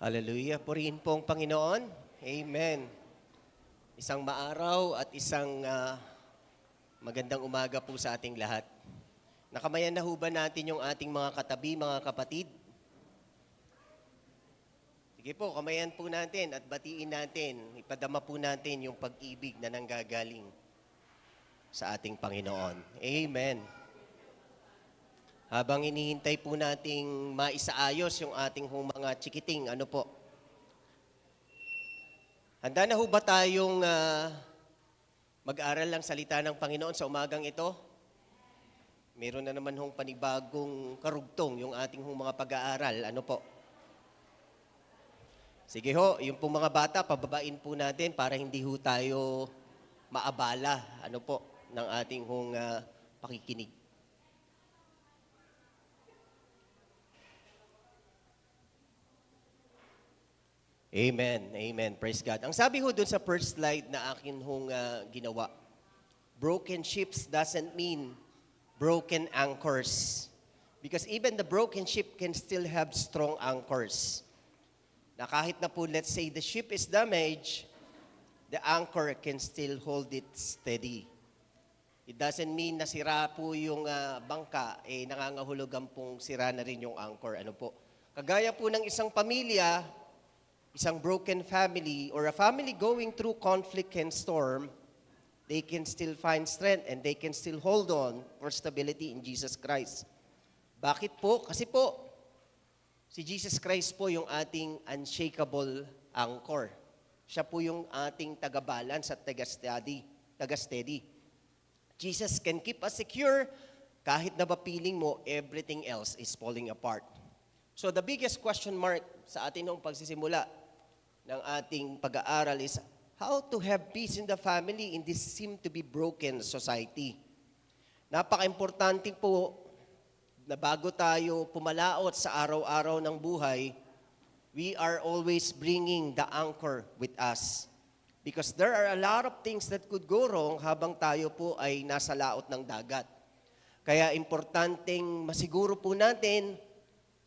Hallelujah. Purihin po ang Panginoon. Amen. Isang maaraw at isang magandang umaga po sa ating lahat. Nakamayan na ho ba natin yung ating mga katabi, mga kapatid? Sige po, kamayan po natin at batiin natin, ipadama po natin yung pag-ibig na nanggagaling sa ating Panginoon. Amen. Habang inihintay po nating maisaayos yung ating mga chikiting, ano po? Handa na ho ba tayong mag-aral ng salita ng Panginoon sa umagang ito? Meron na naman hong panibagong karugtong yung ating mga pag-aaral. Ano po? Sige ho, yung pong mga bata, pababain po natin para hindi ho tayo maabala, ano po, ng ating pakikinig. Amen. Amen. Praise God. Ang sabi ho dun sa first slide na akin ginawa, broken ships doesn't mean broken anchors. Because even the broken ship can still have strong anchors. Na kahit na po, let's say, the ship is damaged, the anchor can still hold it steady. It doesn't mean na sira po yung bangka, nangangahulugan pong sira na rin yung anchor. Ano po? Kagaya po ng isang pamilya, isang broken family, or a family going through conflict and storm, they can still find strength and they can still hold on for stability in Jesus Christ. Bakit po? Kasi po, si Jesus Christ po yung ating unshakable anchor. Siya po yung ating taga-balance at taga-steady. Jesus can keep us secure kahit na ba feeling mo everything else is falling apart. So the biggest question mark sa atin nung pagsisimula ng ating pag-aaral is how to have peace in the family in this seem to be broken society. Napaka-importante po na bago tayo pumalaot sa araw-araw ng buhay, we are always bringing the anchor with us. Because there are a lot of things that could go wrong habang tayo po ay nasa laot ng dagat. Kaya importanteng masiguro po natin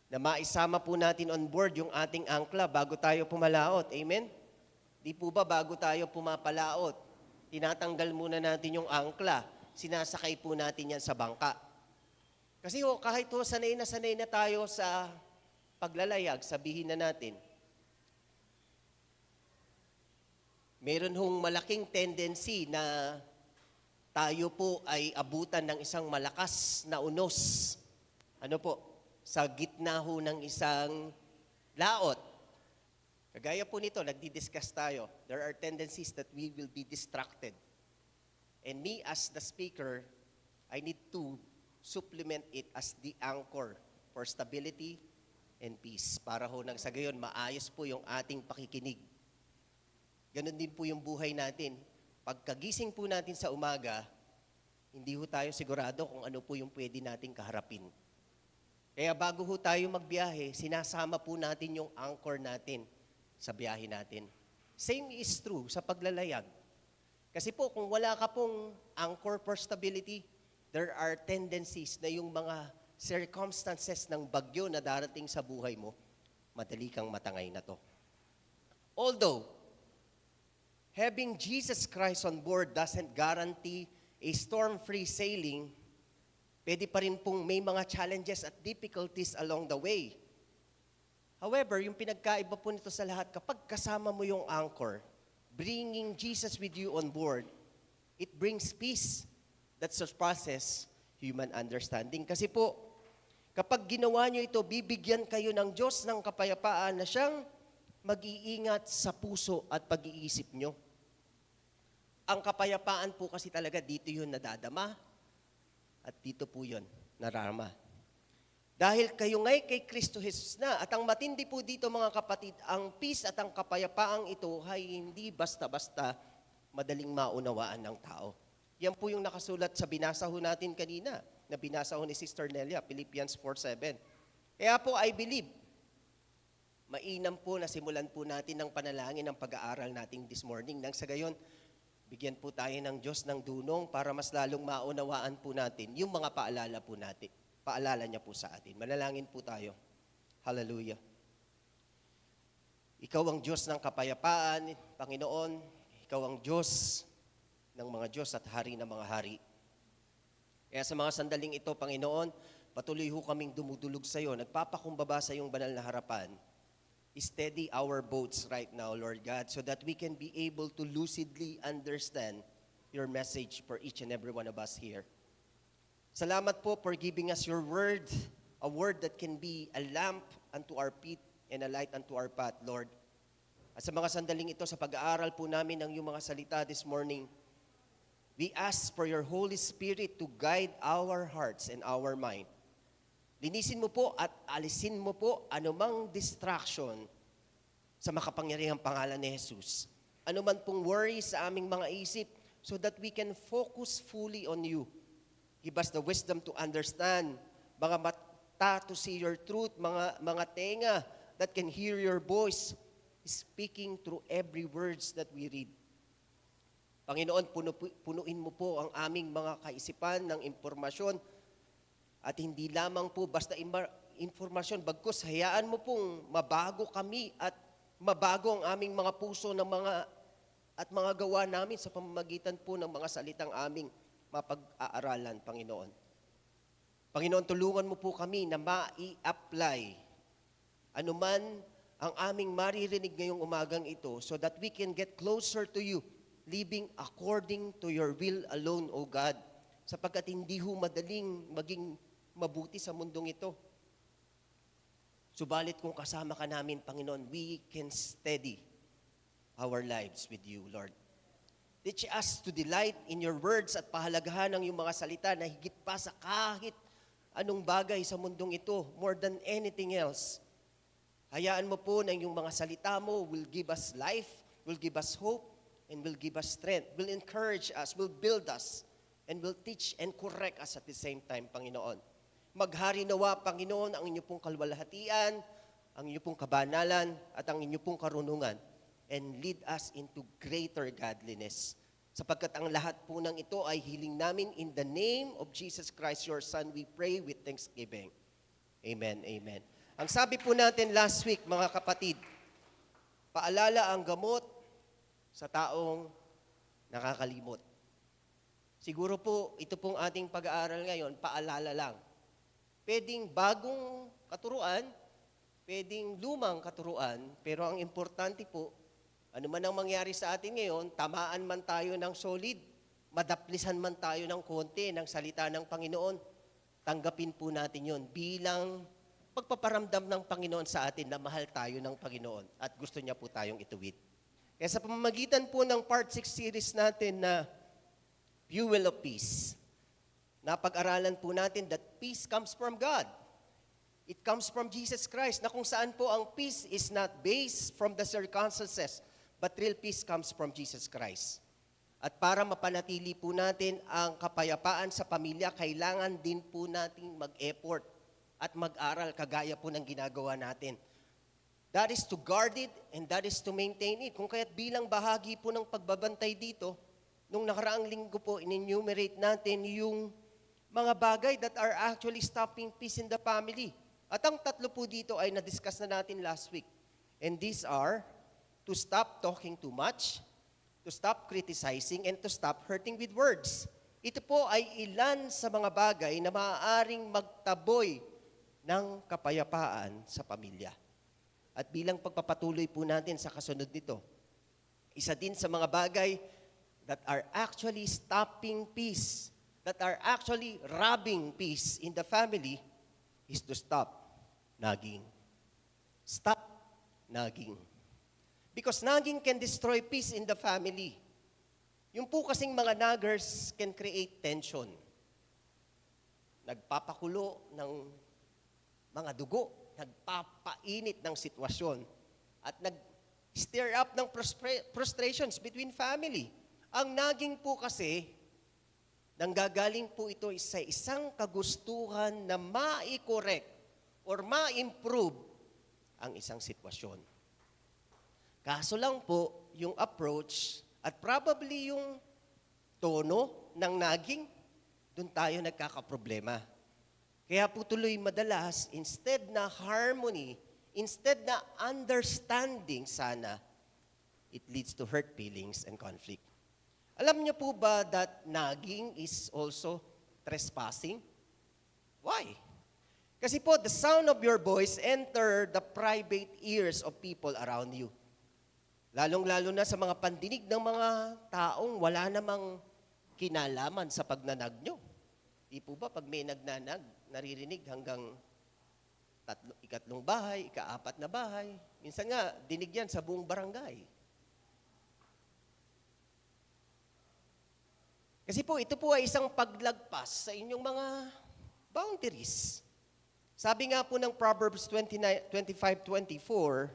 na maisama po natin on board yung ating angkla bago tayo pumalaot. Amen? Di po ba bago tayo pumapalaot, tinatanggal muna natin yung angkla, sinasakay po natin yan sa bangka. Kasi kahit sanay na tayo sa paglalayag, sabihin na natin, meron malaking tendency na tayo po ay abutan ng isang malakas na unos. Ano po? Sa gitna ng isang laot. Kagaya po nito, nagdi-discuss tayo. There are tendencies that we will be distracted. And me as the speaker, I need to supplement it as the anchor for stability and peace. Para nang sa gayon, maayos po yung ating pakikinig. Ganon din po yung buhay natin. Pagkagising po natin sa umaga, hindi tayo sigurado kung ano po yung pwede nating kaharapin. Kaya bago tayo magbiyahe, sinasama po natin yung anchor natin sa biyahe natin. Same is true sa paglalayag. Kasi po, kung wala ka pong anchor for stability, there are tendencies na yung mga circumstances ng bagyo na darating sa buhay mo, madali kang matangay na to. Although, having Jesus Christ on board doesn't guarantee a storm-free sailing, pwede pa rin pong may mga challenges at difficulties along the way. However, yung pinagkaiba po nito sa lahat, kapag kasama mo yung anchor, bringing Jesus with you on board, it brings peace that surpasses human understanding. Kasi po, kapag ginawa nyo ito, bibigyan kayo ng Diyos ng kapayapaan na siyang mag-iingat sa puso at pag-iisip nyo. Ang kapayapaan po kasi talaga dito yun nadadama, at dito po yun, narama. Dahil kayo ngay kay Kristo Jesus na, at ang matindi po dito mga kapatid, ang peace at ang kapayapaang ito ay hindi basta-basta madaling maunawaan ng tao. Yan po yung nakasulat sa binasa ho natin kanina, na binasa ho ni Sister Nelia, Philippians 4:7. Kaya po, I believe, mainam po na simulan po natin ng panalangin ng pag-aaral natin this morning. Nang sa gayon, bigyan po tayo ng Diyos ng dunong para mas lalong maunawaan po natin yung mga paalala po natin. Paalala niya po sa atin. Manalangin po tayo. Hallelujah. Ikaw ang Diyos ng kapayapaan, Panginoon. Ikaw ang Diyos ng mga Diyos at Hari ng mga hari. Kaya sa mga sandaling ito, Panginoon, patuloy ho kaming dumudulog sa iyo, nagpapakumbaba sa iyong banal na harapan. Steady our boats right now, Lord God, so that we can be able to lucidly understand your message for each and every one of us here. Salamat po for giving us your word, a word that can be a lamp unto our feet and a light unto our path, Lord. At sa mga sandaling ito, sa pag-aaral po namin ng iyong mga salita this morning, we ask for your Holy Spirit to guide our hearts and our mind. Linisin mo po at alisin mo po anumang distraction sa makapangyarihang pangalan ni Jesus. Anuman pong worry sa aming mga isip so that we can focus fully on you. Give us the wisdom to understand, mga mata to see your truth, mga tenga that can hear your voice speaking through every words that we read. Panginoon, punuin mo po ang aming mga kaisipan ng impormasyon at hindi lamang po basta informasyon, bagkus hayaan mo pong mabago kami at mabago ang aming mga puso ng mga gawa namin sa pamamagitan po ng mga salitang aming mapag-aaralan, Panginoon. Panginoon, tulungan mo po kami na ma-i-apply anuman ang aming maririnig ngayong umagang ito so that we can get closer to you, living according to your will alone, O God, sapagkat hindi ho madaling maging mabuti sa mundong ito. Subalit kung kasama ka namin, Panginoon, we can steady our lives with you, Lord. Teach us to delight in your words at pahalagahan ng iyong mga salita na higit pa sa kahit anong bagay sa mundong ito, more than anything else. Hayaan mo po na yung mga salita mo will give us life, will give us hope, and will give us strength, will encourage us, will build us, and will teach and correct us at the same time, Panginoon. Maghari nawa, Panginoon, ang inyo pong kalwalhatian, ang inyo pong kabanalan, at ang inyo pong karunungan, and lead us into greater godliness. Sapagkat ang lahat po ng ito ay hiling namin in the name of Jesus Christ, your Son, we pray with thanksgiving. Amen, amen. Ang sabi po natin last week, mga kapatid, paalala ang gamot sa taong nakakalimot. Siguro po, ito pong ating pag-aaral ngayon, paalala lang. Pwedeng bagong katuruan, pwedeng lumang katuruan, pero ang importante po, ano man ang mangyari sa atin ngayon, tamaan man tayo ng solid, madaplisan man tayo ng konti ng salita ng Panginoon, tanggapin po natin yon bilang pagpaparamdam ng Panginoon sa atin na mahal tayo ng Panginoon at gusto niya po tayong ituwid. Kaya sa pamamagitan po ng Part 6 series natin na Fuel of Peace, napag-aralan po natin that peace comes from God. It comes from Jesus Christ, na kung saan po ang peace is not based from the circumstances, but real peace comes from Jesus Christ. At para mapanatili po natin ang kapayapaan sa pamilya, kailangan din po nating mag-effort at mag-aral kagaya po ng ginagawa natin. That is to guard it and that is to maintain it. Kung kaya't bilang bahagi po ng pagbabantay dito, nung nakaraang linggo po, in-enumerate natin yung mga bagay that are actually stopping peace in the family. At ang tatlo po dito ay na-discuss na natin last week. And these are to stop talking too much, to stop criticizing, and to stop hurting with words. Ito po ay ilan sa mga bagay na maaaring magtaboy ng kapayapaan sa pamilya. At bilang pagpapatuloy po natin sa kasunod nito, isa din sa mga bagay that are actually stopping peace, that are actually robbing peace in the family, is to stop nagging. Stop nagging. Because nagging can destroy peace in the family. Yung po kasing mga naggers can create tension. Nagpapakulo ng mga dugo, nagpapainit ng sitwasyon, at nag-stir up ng frustrations between family. Ang nagging po kasi, nanggagaling po ito sa isang kagustuhan na ma-correct or ma-improve ang isang sitwasyon. Kaso lang po, yung approach at probably yung tono ng nagging, doon tayo nagkakaproblema. Kaya po tuloy madalas, instead na harmony, Instead na understanding sana, it leads to hurt feelings and conflict. Alam niyo po ba that nagging is also trespassing? Why? Kasi po, the sound of your voice enter the private ears of people around you. Lalong-lalo na sa mga pandinig ng mga taong wala namang kinalaman sa pagnanag nyo. Di po ba pag may nagnanag, naririnig hanggang ikatlong bahay, ikaapat na bahay. Minsan nga, dinig yan sa buong barangay. Kasi po, ito po ay isang paglagpas sa inyong mga boundaries. Sabi nga po ng Proverbs 25:24,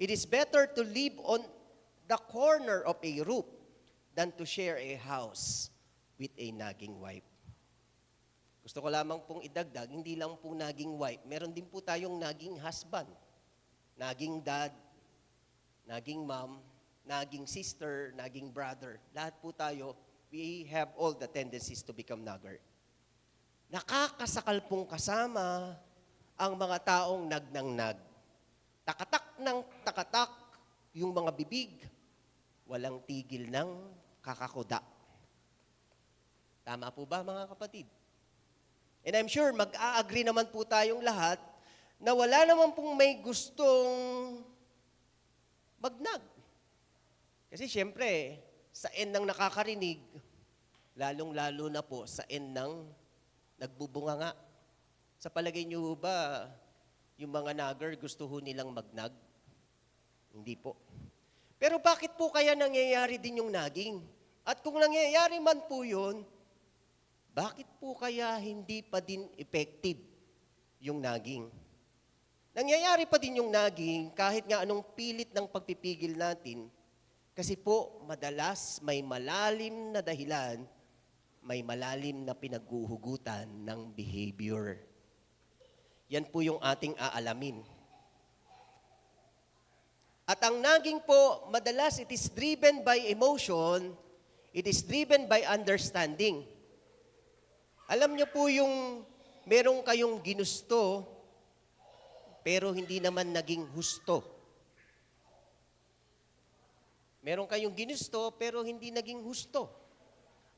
it is better to live on the corner of a roof than to share a house with a nagging wife. Gusto ko lamang pong idagdag, hindi lang po nagging wife, meron din po tayong nagging husband, nagging dad, nagging mom, nagging sister, nagging brother. Lahat po tayo, we have all the tendencies to become nagger. Nakakasakal pong kasama ang mga taong nagnang-nag. Takatak ng takatak yung mga bibig, walang tigil ng kakakuda. Tama po ba mga kapatid? And I'm sure mag-a-agree naman po tayong lahat na wala naman pong may gustong magnag. Kasi siyempre, sa end ng nakakarinig, lalong-lalo na po sa end ng nagbubunganga. Sa palagay niyo ba, yung mga nagger gusto ho nilang magnag? Hindi po. Pero bakit po kaya nangyayari din yung nagging? At kung nangyayari man po yun, bakit po kaya hindi pa din effective yung nagging? Nangyayari pa din yung nagging kahit nga anong pilit ng pagpipigil natin. Kasi po, madalas may malalim na dahilan, may malalim na pinaghuhugutan ng behavior. Yan po yung ating aalamin. At ang nagging po, madalas it is driven by emotion, it is driven by understanding. Alam niyo po yung merong kayong ginusto, pero hindi naman naging husto. Meron kayong ginusto, pero hindi naging husto.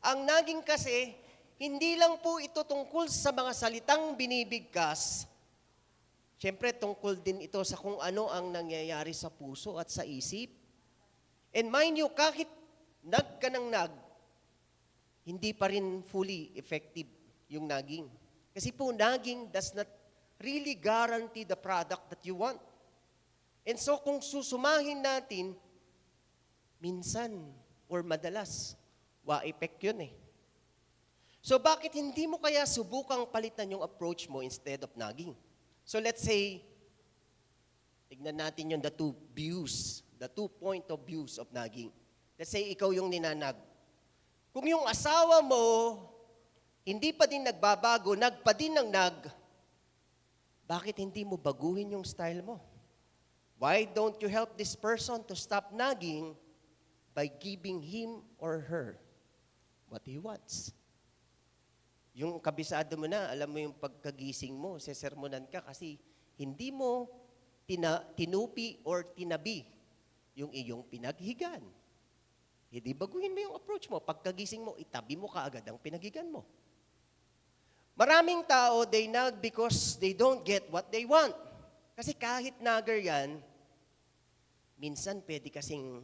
Ang naging kasi, hindi lang po ito tungkol sa mga salitang binibigkas. Siyempre, tungkol din ito sa kung ano ang nangyayari sa puso at sa isip. And mind you, kahit nag ka ng nag, hindi pa rin fully effective yung nagging. Kasi po, nagging does not really guarantee the product that you want. And so, kung susumahin natin, minsan or madalas, wa-effect yun eh. So bakit hindi mo kaya subukang palitan yung approach mo instead of nagging? So let's say, tignan natin yung the two point of views of nagging. Let's say ikaw yung ninanag. Kung yung asawa mo, hindi pa din nagbabago, nagpa din ng nag, bakit hindi mo baguhin yung style mo? Why don't you help this person to stop nagging by giving him or her what he wants? Yung kabisado mo na, alam mo yung pagkagising mo, sesermonan ka kasi hindi mo tinupi or tinabi yung iyong pinaghigan. Hindi baguhin mo yung approach mo. Pagkagising mo, itabi mo kaagad ang pinaghigan mo. Maraming tao, they nag because they don't get what they want. Kasi kahit nagger yan, minsan pwede kasing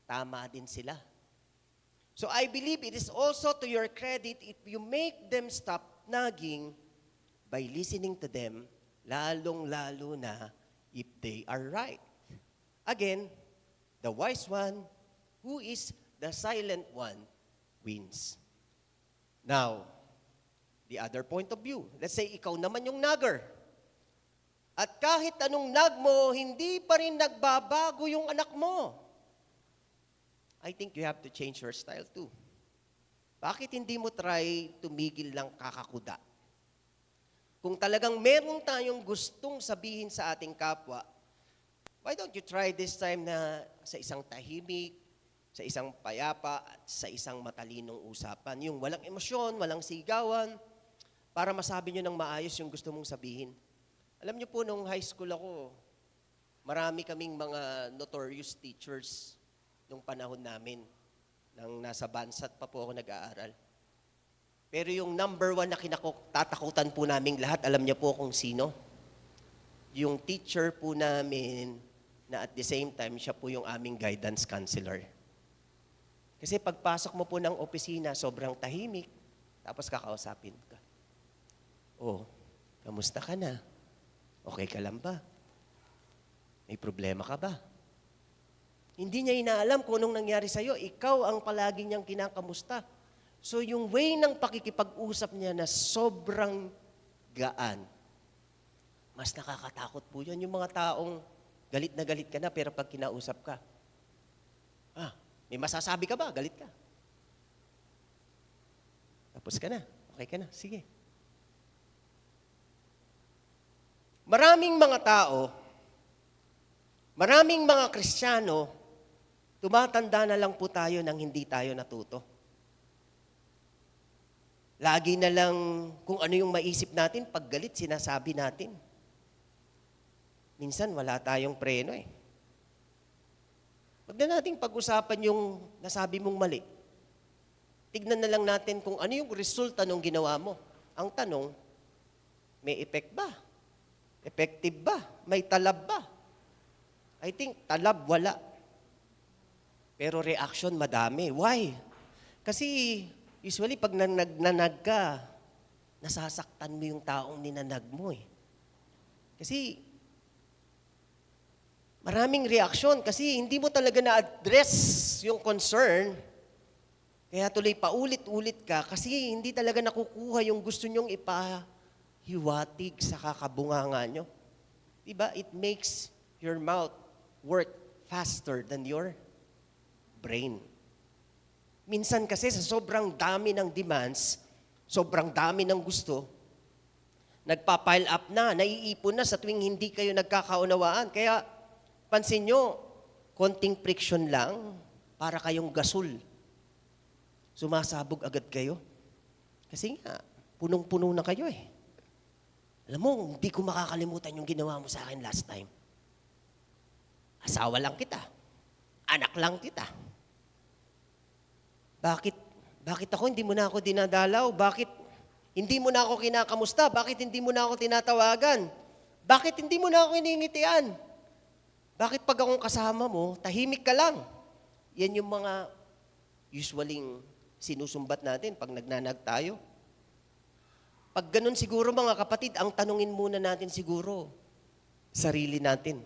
tama din sila. So I believe it is also to your credit if you make them stop nagging by listening to them, lalong-lalo na if they are right. Again, the wise one, who is the silent one, wins. Now, the other point of view. Let's say ikaw naman yung nagger. At kahit anong nag mo, hindi pa rin nagbabago yung anak mo. I think you have to change your style too. Bakit hindi mo try tumigil lang kakakuda? Kung talagang meron tayong gustong sabihin sa ating kapwa, why don't you try this time na sa isang tahimik, sa isang payapa, at sa isang matalinong usapan. Yung walang emosyon, walang sigawan, para masabi nyo ng maayos yung gusto mong sabihin. Alam nyo po, nung high school ako, Marami kaming mga notorious teachers nung panahon namin, nang nasa Bansat pa po ako nag-aaral. Pero yung number one na tatakutan po naming lahat, alam niyo po kung sino? Yung teacher po namin na at the same time, siya po yung aming guidance counselor. Kasi pagpasok mo po ng opisina, sobrang tahimik, tapos kakausapin ka. Oh, kamusta ka na? Okay ka lang ba? May problema ka ba? Hindi niya inaalam kung anong nangyari sa'yo. Ikaw ang palagi niyang kinakamusta. So yung way ng pakikipag-usap niya na sobrang gaan, mas nakakatakot po yan. Yung mga taong galit na galit ka na pero pag kinausap ka, may masasabi ka ba? Galit ka. Tapos ka na. Okay ka na. Sige. Maraming mga tao, maraming mga Kristiyano, tumatanda na lang po tayo nang hindi tayo natuto. Lagi na lang kung ano yung maisip natin, pag galit, sinasabi natin. Minsan, wala tayong preno eh. Wag na nating pag-usapan yung nasabi mong mali. Tignan na lang natin kung ano yung resulta ng ginawa mo. Ang tanong, may effect ba? Effective ba? May talab ba? I think talab wala. Pero reaction madami. Why? Kasi usually pag nagnanag ka, nasasaktan mo yung taong ninanag mo eh. Kasi maraming reaksyon kasi hindi mo talaga na-address yung concern. Kaya tuloy paulit-ulit ka kasi hindi talaga nakukuha yung gusto nyong ipahiwatig sa kakabunganga nyo. Diba? It makes your mouth work faster than your brain. Minsan kasi sa sobrang dami ng demands, sobrang dami ng gusto, nagpa-pile up na, naiipon na sa tuwing hindi kayo nagkakaunawaan. Kaya pansin nyo, konting friction lang, para kayong gasol. Sumasabog agad kayo. Kasi nga, punong-puno na kayo eh. Alam mo, hindi ko makakalimutan yung ginawa mo sa akin last time. Asawa lang kita. Anak lang kita. Bakit ako hindi mo na ako dinadalaw? Bakit hindi mo na ako kinakamusta? Bakit hindi mo na ako tinatawagan? Bakit hindi mo na ako iningitian? Bakit pag akong kasama mo, tahimik ka lang? Yan yung mga usually sinusumbat natin pag nagnanag tayo. Pag ganun siguro mga kapatid, ang tanungin muna natin siguro, sarili natin.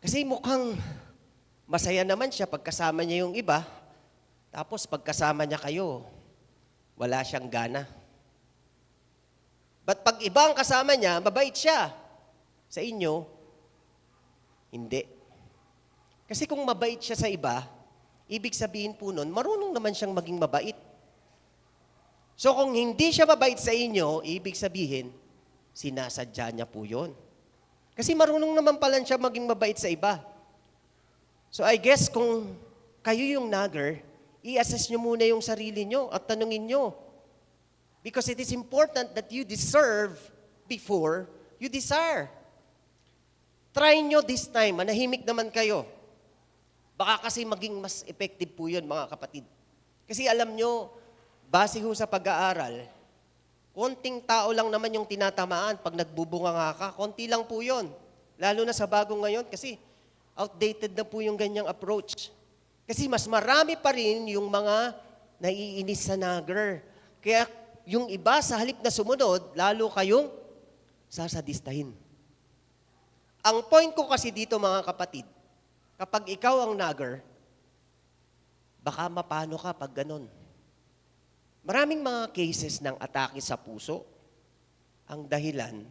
Kasi mukhang masaya naman siya pagkasama niya yung iba, tapos pagkasama niya kayo, wala siyang gana. But pag iba ang kasama niya, mabait siya. Sa inyo, hindi. Kasi kung mabait siya sa iba, ibig sabihin po nun, marunong naman siyang maging mabait. So kung hindi siya mabait sa inyo, ibig sabihin, sinasadya niya po yun. Kasi marunong naman pala siya maging mabait sa iba. So I guess kung kayo yung nagger, i-assess nyo muna yung sarili nyo at tanungin nyo. Because it is important that you deserve before you desire. Try nyo this time, manahimik naman kayo. Baka kasi maging mas effective po yun, mga kapatid. Kasi alam nyo, base ho sa pag-aaral, konting tao lang naman yung tinatamaan pag nagbubunga ka. Konti lang po yun. Lalo na sa bagong ngayon kasi outdated na po yung ganyang approach. Kasi mas marami pa rin yung mga naiinis sa nagger. Kaya yung iba sa halip na sumunod, lalo kayong sasadistahin. Ang point ko kasi dito mga kapatid, kapag ikaw ang nagger, baka mapano ka pag ganun. Maraming mga cases ng atake sa puso, ang dahilan,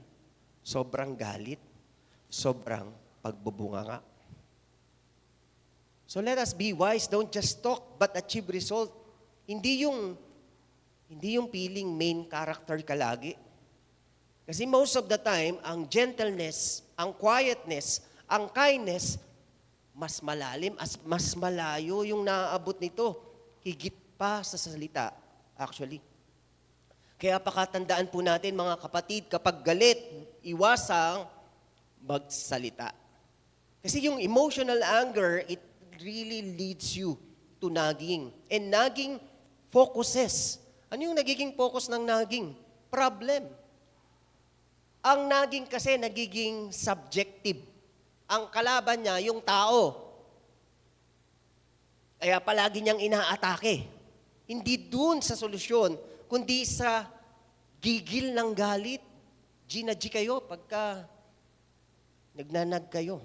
sobrang galit, sobrang pagbubunganga. So let us be wise, don't just talk but achieve result. Hindi yung feeling main character ka lagi. Kasi most of the time, ang gentleness, ang quietness, ang kindness, mas malalim, mas malayo yung naaabot nito. Higit pa sa salita, actually. Kaya pakatandaan po natin mga kapatid, kapag galit, iwasang magsalita. Kasi yung emotional anger, it really leads you to nagging. And nagging focuses. Ano yung nagiging focus ng nagging? Problem. Ang nagging kasi nagiging subjective. Ang kalaban niya, yung tao. Kaya palagi niyang inaatake. Hindi dun sa solusyon, kundi sa gigil ng galit. G na G kayo pagka nagnanag kayo.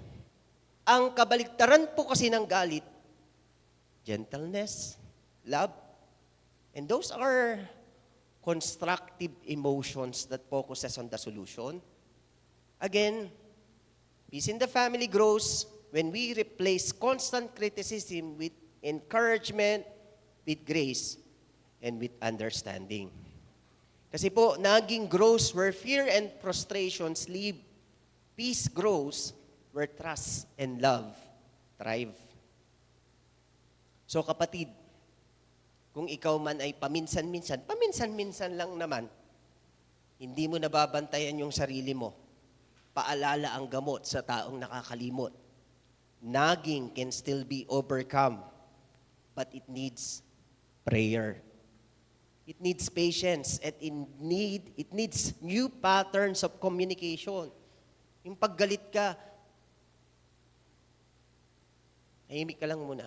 Ang kabaligtaran po kasi ng galit, gentleness, love, and those are constructive emotions that focuses on the solution. Again, peace in the family grows when we replace constant criticism with encouragement, with grace, and with understanding. Kasi po, naging grows where fear and frustrations live. Peace grows where trust and love thrive. So kapatid, kung ikaw man ay paminsan-minsan lang naman, hindi mo nababantayan yung sarili mo. Paalala ang gamot sa taong nakakalimot. Nagging can still be overcome, but it needs prayer. It needs patience, and it needs new patterns of communication. Yung paggalit ka, tahimik ka lang muna.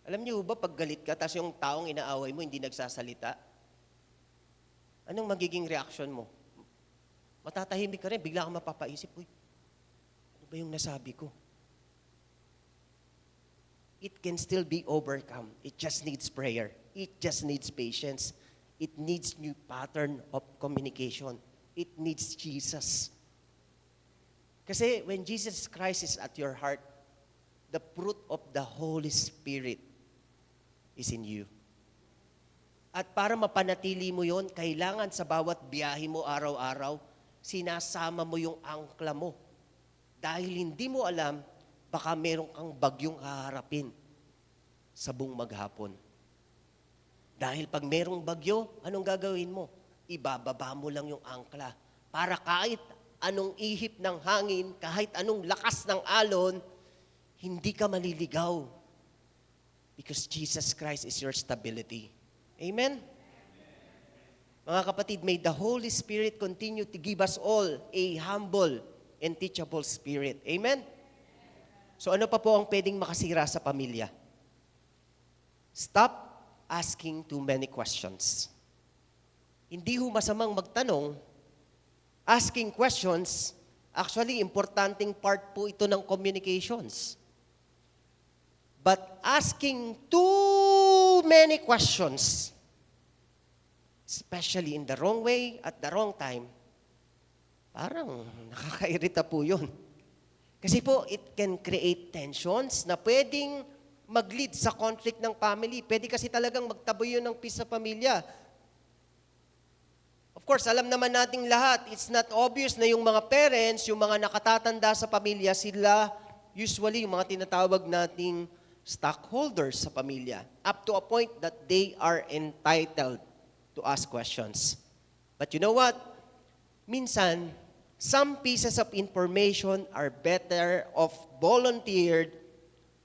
Alam niyo ba, pag galit ka, tapos yung taong inaaway mo hindi nagsasalita, anong magiging reaction mo? Matatahimik ka rin, bigla kang mapapaisip, uy, ano ba yung nasabi ko? It can still be overcome. It just needs prayer. It just needs patience. It needs new pattern of communication. It needs Jesus. Kasi when Jesus Christ is at your heart, the fruit of the Holy Spirit is in you. At para mapanatili mo yon, kailangan sa bawat biyahe mo araw-araw, sinasama mo yung angkla mo. Dahil hindi mo alam, baka meron kang bagyong haharapin sa buong maghapon. Dahil pag merong bagyo, anong gagawin mo? Ibababa mo lang yung angkla. Para kahit anong ihip ng hangin, kahit anong lakas ng alon, hindi ka maliligaw. Because Jesus Christ is your stability. Amen? Mga kapatid, may the Holy Spirit continue to give us all a humble and teachable spirit. Amen? So ano pa po ang pwedeng makasira sa pamilya? Stop asking too many questions. Hindi ho masamang magtanong. Asking questions, actually, importanteng part po ito ng communications. But asking too many questions, especially in the wrong way at the wrong time, parang nakakairita po yun. Kasi po, it can create tensions na pwedeng mag-lead sa conflict ng family. Pwede kasi talagang magtaboy yun ng peace sa pamilya. Of course, alam naman nating lahat, it's not obvious na yung mga parents, yung mga nakatatanda sa pamilya, sila usually yung mga tinatawag nating stockholders sa pamilya. Up to a point that they are entitled to ask questions. But you know what? Minsan, some pieces of information are better off volunteered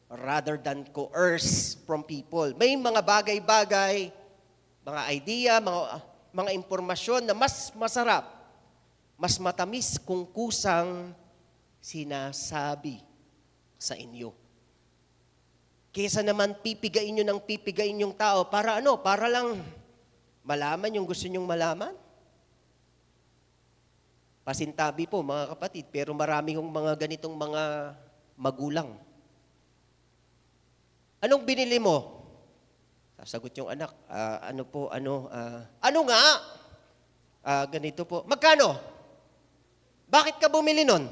rather than coerced from people. May mga bagay-bagay, mga idea, mga impormasyon na mas masarap, mas matamis kung kusang sinasabi sa inyo. Kesa naman pipigain nyo ng pipigain yung tao para ano? Para lang malaman yung gusto nyong malaman. Pasintabi po mga kapatid, pero marami hong mga ganitong mga magulang. Anong binili mo? Sasagot yung anak, ano nga? Ganito po. Magkano? Bakit ka bumili nun?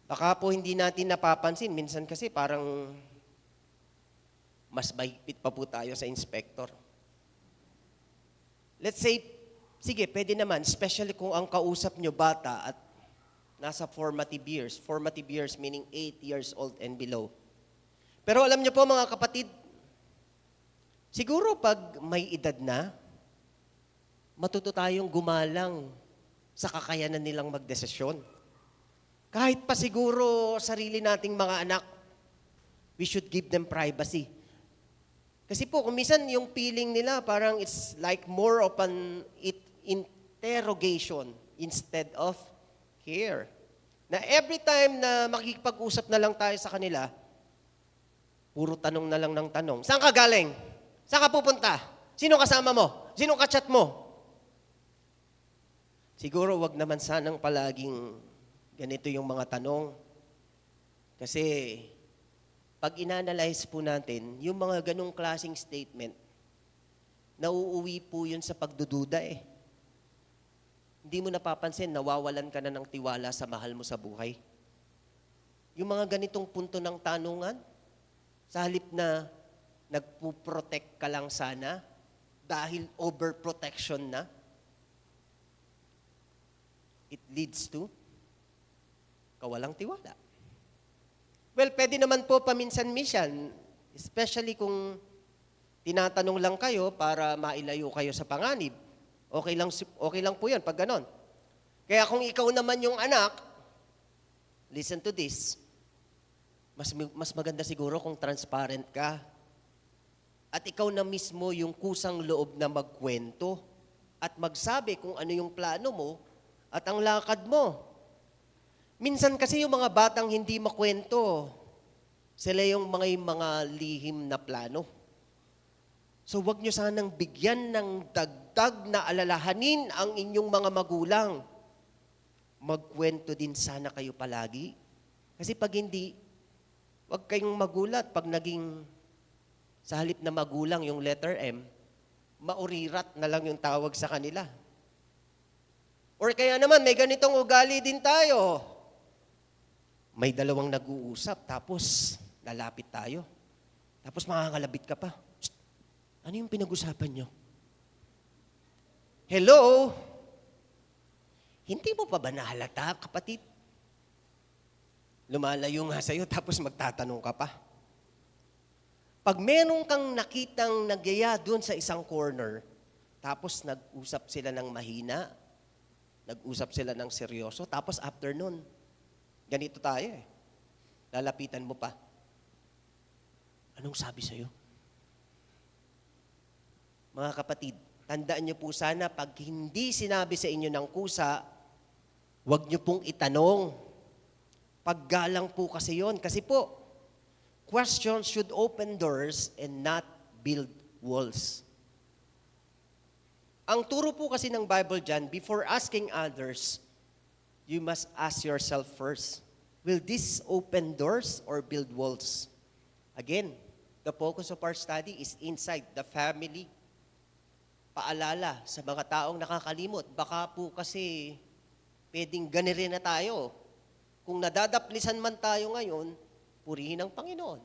Baka po hindi natin napapansin. Minsan kasi parang mas mahigpit pa po tayo sa inspector. Let's say, sige, pwede naman, especially kung ang kausap nyo bata at nasa formative years. Formative years meaning 8 years old and below. Pero alam nyo po mga kapatid, siguro pag may edad na, matuto tayong gumalang sa kakayanan nilang magdesisyon. Kahit pa siguro sarili nating mga anak, we should give them privacy. Kasi po, kung minsan yung feeling nila, parang it's like more of an interrogation instead of care. Na every time na makikipag-usap na lang tayo sa kanila, puro tanong na lang ng tanong. Saan ka galing? Saan ka pupunta? Sino kasama mo? Sino ka-chat mo? Siguro wag naman sanang palaging ganito yung mga tanong. Kasi pag inanalyze po natin, yung mga ganong klaseng statement, nauuwi po yun sa pagdududa eh. Hindi mo napapansin, nawawalan ka na ng tiwala sa mahal mo sa buhay. Yung mga ganitong punto ng tanungan, sa halip na nagpuprotect ka lang sana, dahil overprotection na, it leads to kawalang tiwala. Well, pwede naman po paminsan-minsan, especially kung tinatanong lang kayo para mailayo kayo sa panganib. Okay lang po yan pag ganon. Kaya kung ikaw naman yung anak, listen to this, mas maganda siguro kung transparent ka. At ikaw na mismo yung kusang loob na magkwento at magsabi kung ano yung plano mo at ang lakad mo. Minsan kasi yung mga batang hindi makwento, sila yung mga lihim na plano. So wag nyo sanang bigyan ng dagdag na alalahanin ang inyong mga magulang. Magkwento din sana kayo palagi. Kasi pag hindi, wag kayong magulat. Pag naging sa halip na magulang yung letter M, maurirat na lang yung tawag sa kanila. Or kaya naman, may ganitong ugali din tayo. May dalawang nag-uusap, tapos lalapit tayo. Tapos makakalabit ka pa. Ano yung pinag-usapan nyo? Hello? Hindi mo pa ba nahalata, kapatid? Lumalayo nga sa'yo, tapos magtatanong ka pa. Pag meron kang nakitang nagyaya doon sa isang corner, tapos nag-usap sila ng mahina, nag-usap sila ng seryoso, tapos after nun, ganito tayo eh. Lalapitan mo pa. Anong sabi sa'yo? Mga kapatid, tandaan niyo po sana, pag hindi sinabi sa inyo ng kusa, huwag niyo pong itanong. Paggalang po kasi yon. Kasi po, questions should open doors and not build walls. Ang turo po kasi ng Bible dyan, before asking others, you must ask yourself first, will this open doors or build walls? Again, the focus of our study is inside the family. Paalala sa mga taong nakakalimot, baka po kasi pwedeng ganirin na tayo. Kung nadadaplisan man tayo ngayon, purihin ang Panginoon.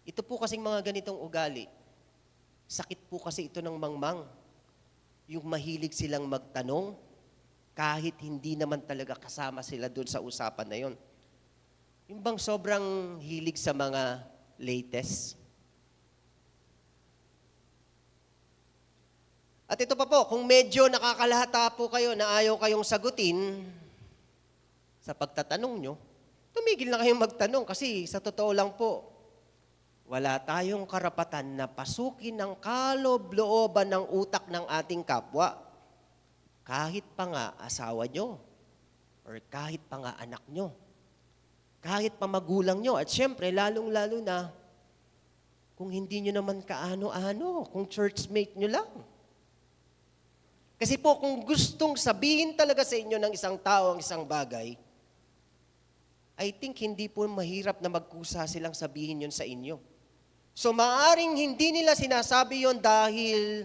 Ito po kasing mga ganitong ugali. Sakit po kasi ito ng mangmang. Yung mahilig silang magtanong, kahit hindi naman talaga kasama sila doon sa usapan na yon. Yung bang sobrang hilig sa mga latest. At ito pa po, kung medyo nakakalahata po kayo na ayaw kayong sagutin sa pagtatanong nyo, tumigil na kayong magtanong kasi sa totoo lang po, wala tayong karapatan na pasukin ang kaloob-looban ng utak ng ating kapwa. Kahit pa nga asawa nyo, or kahit pa nga anak nyo, kahit pa magulang nyo, at syempre, lalong-lalo na, kung hindi nyo naman kaano-ano, kung churchmate nyo lang. Kasi po, kung gustong sabihin talaga sa inyo ng isang tao ang isang bagay, I think hindi po mahirap na magkusa silang sabihin yun sa inyo. So, maaring hindi nila sinasabi yon dahil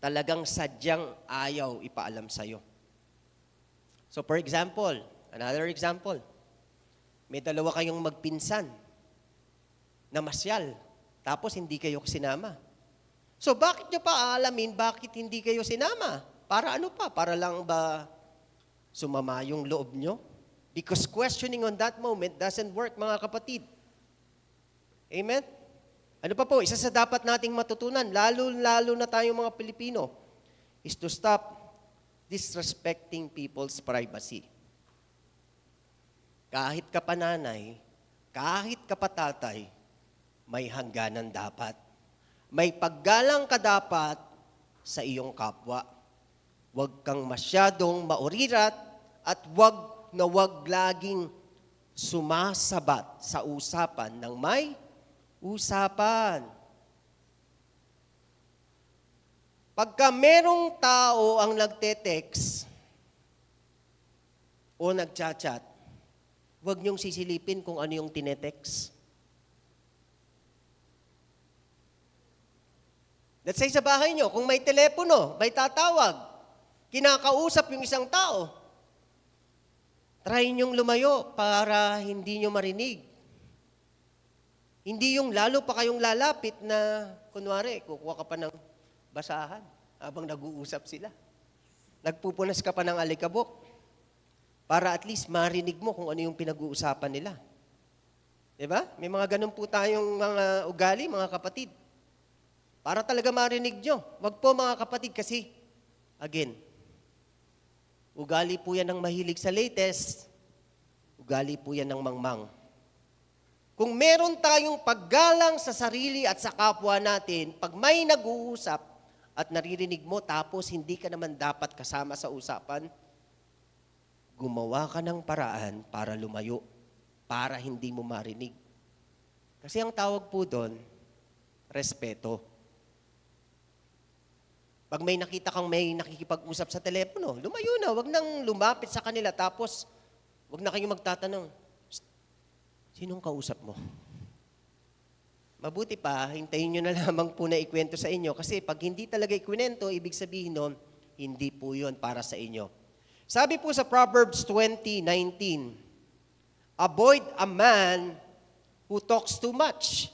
talagang sadyang ayaw ipaalam sa'yo. So, for example, another example, may dalawa kayong magpinsan na masyal, tapos hindi kayo sinama. So, bakit nyo pa aalamin bakit hindi kayo sinama? Para ano pa? Para lang ba sumama yung loob nyo? Because questioning on that moment doesn't work, mga kapatid. Amen? Ano pa po, isa sa dapat nating matutunan, lalo-lalo na tayong mga Pilipino, is to stop disrespecting people's privacy. Kahit ka pa nanay, kahit ka pa tatay, may hangganan dapat. May paggalang ka dapat sa iyong kapwa. Huwag kang masyadong maurirat at huwag na huwag laging sumasabat sa usapan ng may usapan. Pagka merong tao ang nagte-text o nagchat-chat, huwag niyong sisilipin kung ano yung tinetext. Let's say sa bahay niyo, kung may telepono, may tatawag, kinakausap yung isang tao, try niyong lumayo para hindi niyo marinig. Hindi yung lalo pa kayong lalapit na, kunwari, kukuha ka pa ng basahan habang nag-uusap sila. Nagpupunas ka pa ng alikabok para at least marinig mo kung ano yung pinag-uusapan nila. Diba? May mga ganun po tayong mga ugali, mga kapatid. Para talaga marinig nyo. Wag po mga kapatid kasi, again, ugali po yan ng mahilig sa latest, ugali po yan ng mangmang. Kung meron tayong paggalang sa sarili at sa kapwa natin, pag may nag-uusap at naririnig mo tapos hindi ka naman dapat kasama sa usapan, gumawa ka ng paraan para lumayo, para hindi mo marinig. Kasi ang tawag po doon, respeto. Pag may nakita kang may nakikipag-usap sa telepono, lumayo na, wag nang lumapit sa kanila tapos wag na kayong magtatanong, sinong kausap mo? Mabuti pa, hintayin nyo na lamang po na ikwento sa inyo kasi pag hindi talaga ikwento, ibig sabihin nun, hindi po yun para sa inyo. Sabi po sa Proverbs 20:19, avoid a man who talks too much.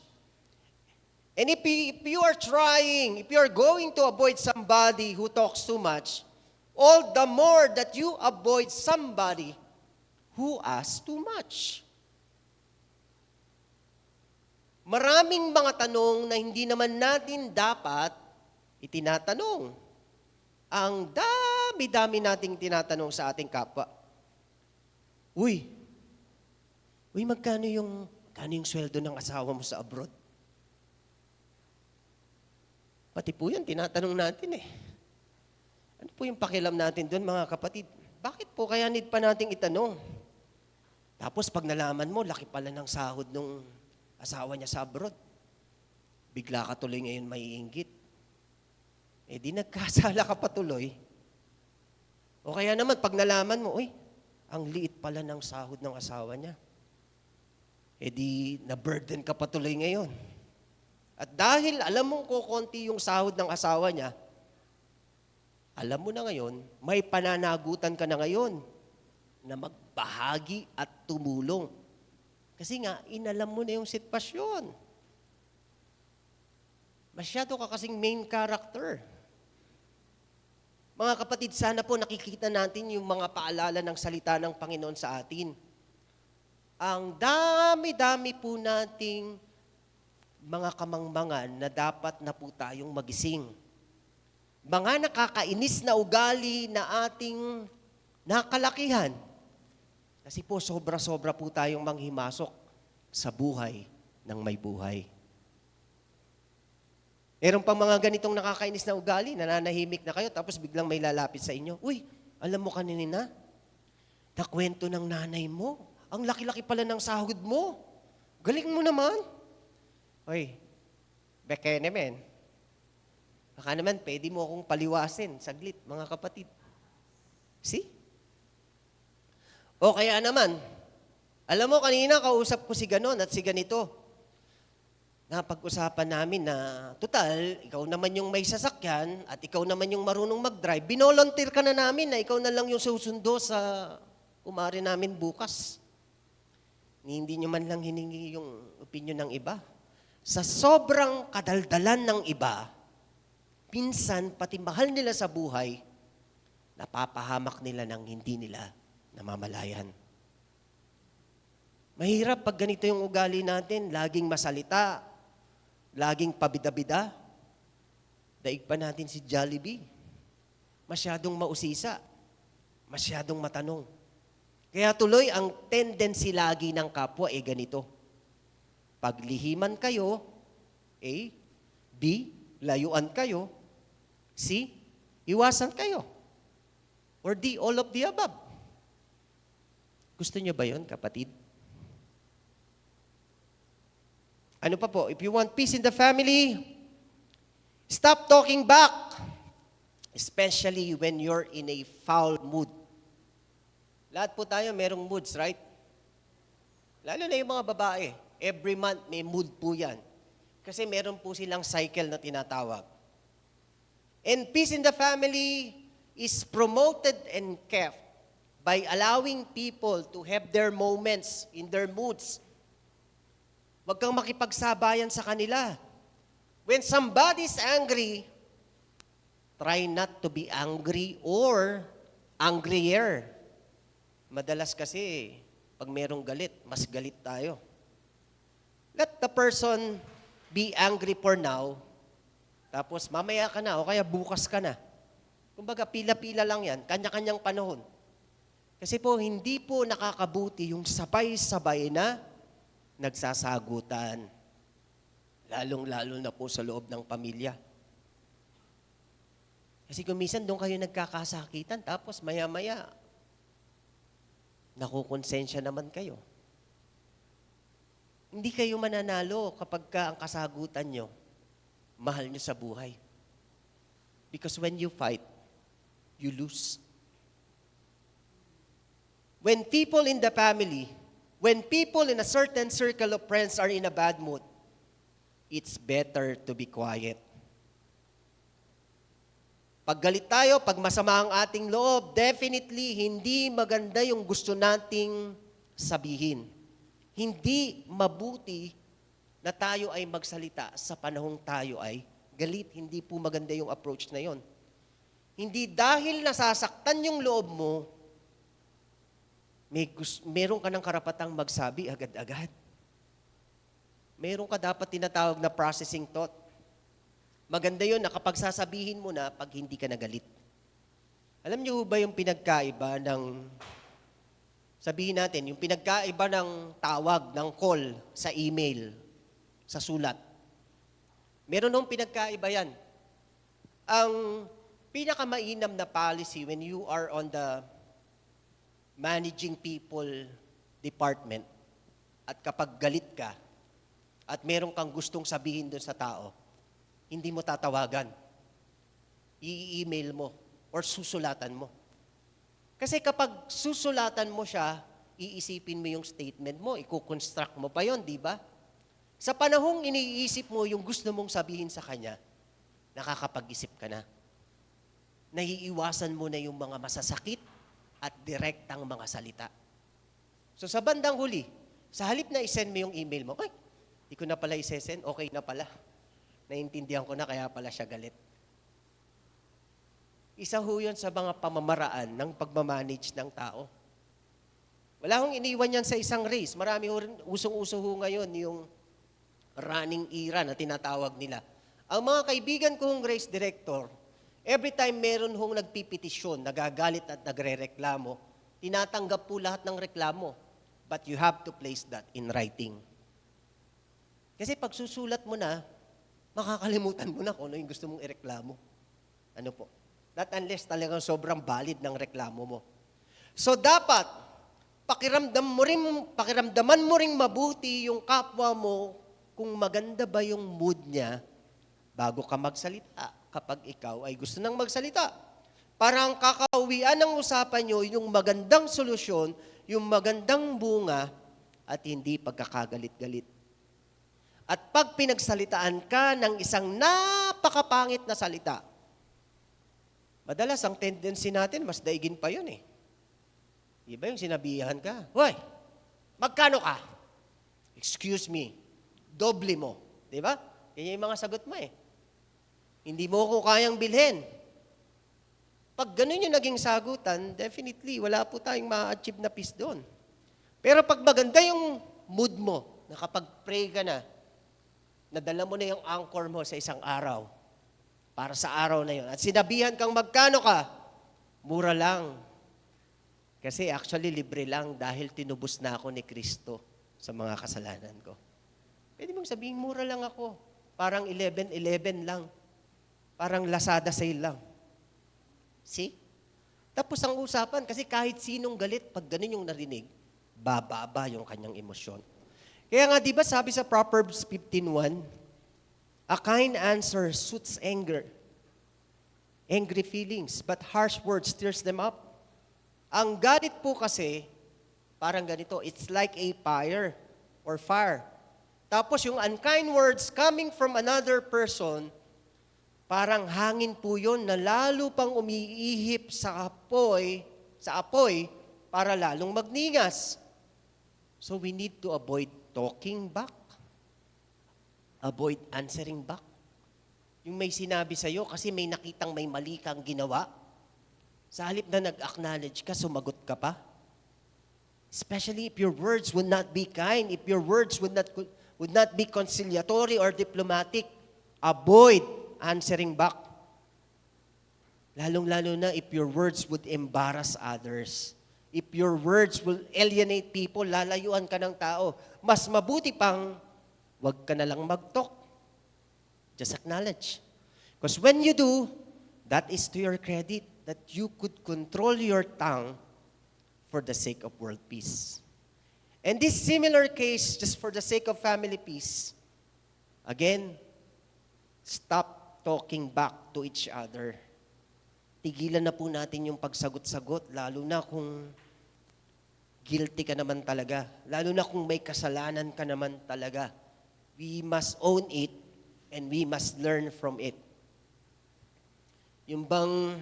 And if you are going to avoid somebody who talks too much, all the more that you avoid somebody who asks too much. Maraming mga tanong na hindi naman natin dapat itinatanong. Ang dami-dami nating tinatanong sa ating kapwa. Uy, magkano yung sweldo ng asawa mo sa abroad? Pati po yan, tinatanong natin eh. Ano po yung pakialam natin doon, mga kapatid? Bakit po kaya need pa nating itanong? Tapos pag nalaman mo, laki pala ng sahod nung asawa niya sa abroad. Bigla ka tuloy ngayon maiinggit. Eh di nagkasala ka pa tuloy. O kaya naman, pag nalaman mo, ang liit pala ng sahod ng asawa niya. Eh di na-burden ka pa tuloy ngayon. At dahil alam mong kukunti yung sahod ng asawa niya, alam mo na ngayon, may pananagutan ka na ngayon na magbahagi at tumulong. Kasi nga, inalam mo na yung sitwasyon. Masyado ka kasing main character. Mga kapatid, sana po nakikita natin yung mga paalala ng salita ng Panginoon sa atin. Ang dami-dami po nating mga kamangmangan na dapat na po tayong magising. Mga nakakainis na ugali na ating nakalakihan. Kasi po sobra-sobra po tayong manghimasok sa buhay ng may buhay. Meron pang mga ganitong nakakainis na ugali, nananahimik na kayo, tapos biglang may lalapit sa inyo. Uy, alam mo kanina, nakwento ng nanay mo. Ang laki-laki pala ng sahod mo. Galing mo naman. Uy, bekene men. Baka naman, pwede mo akong paliwasin, saglit, mga kapatid. See? O kaya naman, alam mo, kanina kausap ko si ganon at si ganito. Napag-usapan namin na, total, ikaw naman yung may sasakyan at ikaw naman yung marunong mag-drive. Binolunteer ka na namin na ikaw na lang yung susundo sa kumari namin bukas. Hindi nyo man lang hiningi yung opinion ng iba. Sa sobrang kadaldalan ng iba, pinsan, pati mahal nila sa buhay, napapahamak nila ng hindi nila namamalayan. Mahirap pag ganito yung ugali natin, laging masalita, laging pabida-bida. Daig pa natin si Jollibee. Masyadong mausisa. Masyadong matanong. Kaya tuloy, ang tendency lagi ng kapwa ganito. Paglihiman kayo, A. B. Layuan kayo. C. Iwasan kayo. Or D. All of the above. Gusto niyo ba yon, kapatid? Ano pa po? If you want peace in the family, stop talking back. Especially when you're in a foul mood. Lahat po tayo merong moods, right? Lalo na yung mga babae. Every month may mood po yan. Kasi meron po silang cycle na tinatawag. And peace in the family is promoted and kept by allowing people to have their moments in their moods. Huwag kang makipagsabayan sa kanila. When somebody's angry, try not to be angry or angrier. Madalas kasi, pag merong galit, mas galit tayo. Let the person be angry for now, tapos mamaya ka na o kaya bukas ka na. Kumbaga, pila-pila lang yan, kanya-kanyang panahon. Kasi po, hindi po nakakabuti yung sabay-sabay na nagsasagutan. Lalong-lalo na po sa loob ng pamilya. Kasi kung minsan doon kayo nagkakasakitan, tapos maya-maya, nakukonsensya naman kayo. Hindi kayo mananalo kapag ang kasagutan nyo, mahal nyo sa buhay. Because when you fight, you lose. When people in the family, when people in a certain circle of friends are in a bad mood, it's better to be quiet. Pag galit tayo, pag masama ang ating loob, definitely hindi maganda yung gusto nating sabihin. Hindi mabuti na tayo ay magsalita sa panahong tayo ay galit. Hindi po maganda yung approach na yon. Hindi dahil nasasaktan yung loob mo, meron ka ng karapatang magsabi agad-agad. Meron ka dapat tinatawag na processing thought. Maganda yun na kapag sasabihin mo na pag hindi ka nagalit. Alam niyo ba yung pinagkaiba ng, sabihin natin, yung pinagkaiba ng tawag, ng call sa email, sa sulat. Meron nung pinagkaiba yan. Ang pinakamainam na policy when you are on the managing people department at kapag galit ka at meron kang gustong sabihin doon sa tao, hindi mo tatawagan. I-email mo or susulatan mo. Kasi kapag susulatan mo siya, iisipin mo yung statement mo, i-construct mo pa yon, di ba? Sa panahong iniisip mo yung gusto mong sabihin sa kanya, nakakapag-isip ka na. Naiiwasan mo na yung mga masasakit at direktang mga salita. So sa bandang huli, sa halip na isend mo yung email mo, ay, di ko na pala isesend, okay na pala. Naintindihan ko na kaya pala siya galit. Isa ho yun sa mga pamamaraan ng pagmamanage ng tao. Wala hong iniwan yan sa isang race. Marami usong-uso ho ngayon yung running era na tinatawag nila. Ang mga kaibigan kong race director, every time meron hong nagpipetisyon, nagagalit at nagrereklamo, tinatanggap po lahat ng reklamo. But you have to place that in writing. Kasi pag susulat mo na, makakalimutan mo na kung ano yung gusto mong ireklamo. Ano po? Not unless talagang sobrang valid ng reklamo mo. So dapat, pakiramdaman mo ring mabuti yung kapwa mo kung maganda ba yung mood niya bago ka magsalita kapag ikaw ay gusto nang magsalita. Parang kakauwian ng usapan nyo yung magandang solusyon, yung magandang bunga at hindi pagkakagalit-galit. At pag pinagsalitaan ka ng isang napakapangit na salita, madalas ang tendency natin, mas daigin pa yun eh. Di ba yung sinabihan ka? Hoy, magkano ka? Excuse me, doble mo. Di ba? Yan yung mga sagot mo eh. Hindi mo ko kayang bilhin. Pag ganun yung naging sagutan, definitely, wala po tayong ma-achieve na peace doon. Pero pag maganda yung mood mo, nakapag-pray ka na, nadala mo na yung anchor mo sa isang araw para sa araw na yun. At sinabihan kang magkano ka? Mura lang. Kasi actually libre lang dahil tinubos na ako ni Kristo sa mga kasalanan ko. Pwede mong sabihin, mura lang ako. Parang 11-11 lang. Parang Lazada sale lang. See? Tapos ang usapan, kasi kahit sinong galit, pag ganun yung narinig, bababa yung kanyang emosyon. Kaya nga, di ba sabi sa Proverbs 15:1, a kind answer suits anger, angry feelings, but harsh words stirs them up. Ang galit po kasi, parang ganito, it's like a fire. Tapos yung unkind words coming from another person, parang hangin po yun na lalo pang umiihip sa apoy para lalong magningas. So we need to avoid talking back. Avoid answering back. Yung may sinabi sa'yo kasi may nakitang may mali kang ginawa, sa halip na nag-acknowledge ka, sumagot ka pa. Especially if your words would not be kind, if your words would not be conciliatory or diplomatic, avoid answering back. Lalong-lalo na if your words would embarrass others. If your words will alienate people, lalayuan ka ng tao. Mas mabuti pang, wag ka na lang mag-talk. Just acknowledge. Because when you do, that is to your credit that you could control your tongue for the sake of world peace. And this similar case, just for the sake of family peace, again, stop talking back to each other. Tigilan na po natin yung pagsagot-sagot, lalo na kung guilty ka naman talaga. Lalo na kung may kasalanan ka naman talaga. We must own it and we must learn from it. Yung bang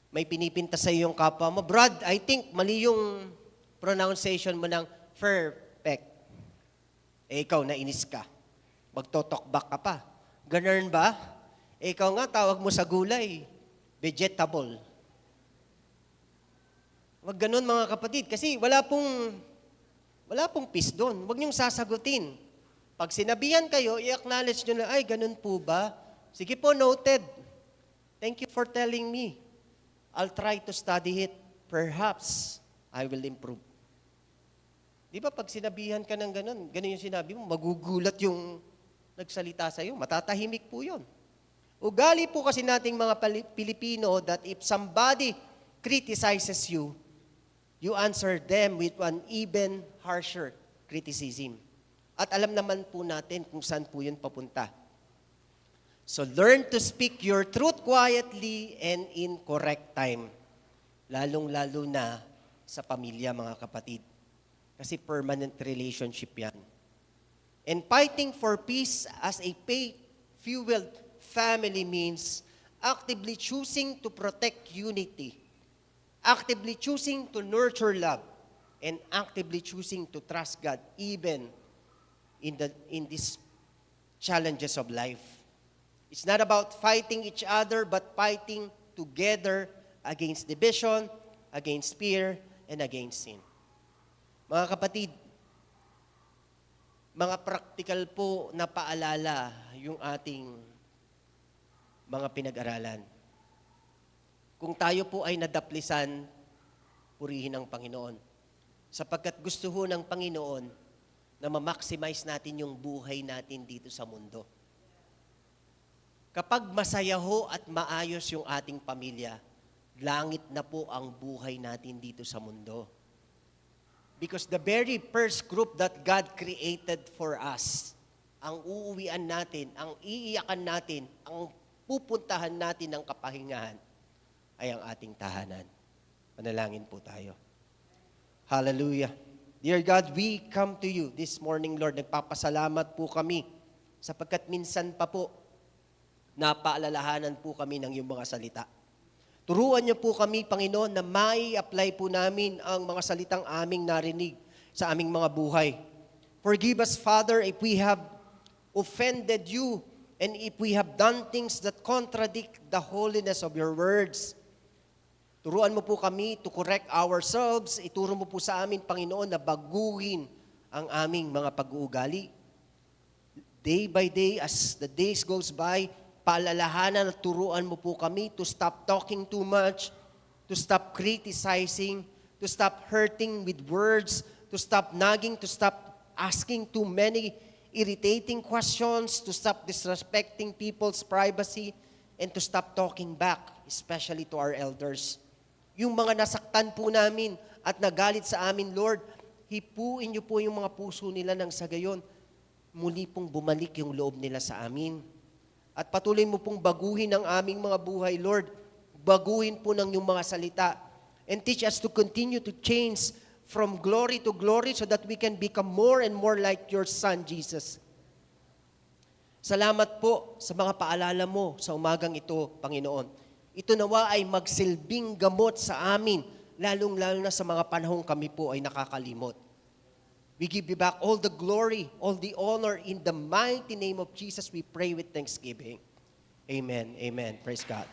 may pinipinta sa yung kapwa mo, Brad, I think mali yung pronunciation mo ng perfect. Eh, ikaw, nainis ka. Magtotalk back ka pa. Ganun ba? Eh, ikaw nga, tawag mo sa gulay, vegetable. Wag ganun mga kapatid, kasi wala pong peace doon. Wag niyong sasagutin. Pag sinabihan kayo, i-acknowledge nyo na, ay, ganun po ba? Sige po, noted. Thank you for telling me. I'll try to study it. Perhaps I will improve. Di ba pag sinabihan ka ng ganun yung sinabi mo, magugulat yung nagsalita sa'yo. Matatahimik po yun. Ugali po kasi nating mga Pilipino that if somebody criticizes you, you answer them with an even harsher criticism. At alam naman po natin kung saan po yun papunta. So learn to speak your truth quietly and in correct time. Lalong-lalo na sa pamilya, mga kapatid. Kasi permanent relationship yan. And fighting for peace as a faith-fueled family means actively choosing to protect unity, actively choosing to nurture love, and actively choosing to trust God even in these challenges of life. It's not about fighting each other, but fighting together against division, against fear, and against sin. Mga kapatid, mga practical po na paalala yung ating mga pinag-aralan. Kung tayo po ay nadaplisan, purihin ang Panginoon. Sapagkat gusto ho ng Panginoon na ma-maximize natin yung buhay natin dito sa mundo. Kapag masaya ho at maayos yung ating pamilya, langit na po ang buhay natin dito sa mundo. Because the very first group that God created for us, ang uuwian natin, ang iiyakan natin, ang pupuntahan natin ng kapahingahan, ay ang ating tahanan. Manalangin po tayo. Hallelujah. Dear God, we come to you this morning, Lord. Nagpapasalamat po kami sapagkat minsan pa po napaalalahanan po kami ng iyong mga salita. Turuan niyo po kami, Panginoon, na mai-apply po namin ang mga salitang aming narinig sa aming mga buhay. Forgive us, Father, if we have offended you and if we have done things that contradict the holiness of your words. Turuan mo po kami to correct ourselves. Ituro mo po sa amin, Panginoon, na baguhin ang aming mga pag-uugali. day by day, as the days goes by, paalalahanan at turuan mo po kami to stop talking too much, to stop criticizing, to stop hurting with words, to stop nagging, to stop asking too many irritating questions, to stop disrespecting people's privacy, and to stop talking back, especially to our elders. Yung mga nasaktan po namin at nagalit sa amin, Lord, hipuin niyo po yung mga puso nila nang sa gayon, muli pong bumalik yung loob nila sa amin. At patuloy mo pong baguhin ang aming mga buhay, Lord. Baguhin po ng yung mga salita. And teach us to continue to change from glory to glory so that we can become more and more like your Son, Jesus. Salamat po sa mga paalala mo sa umagang ito, Panginoon. Ito nawa ay magsilbing gamot sa amin, lalong-lalo na sa mga panahong kami po ay nakakalimot. We give you back all the glory, all the honor. In the mighty name of Jesus, we pray with thanksgiving. Amen. Amen. Praise God.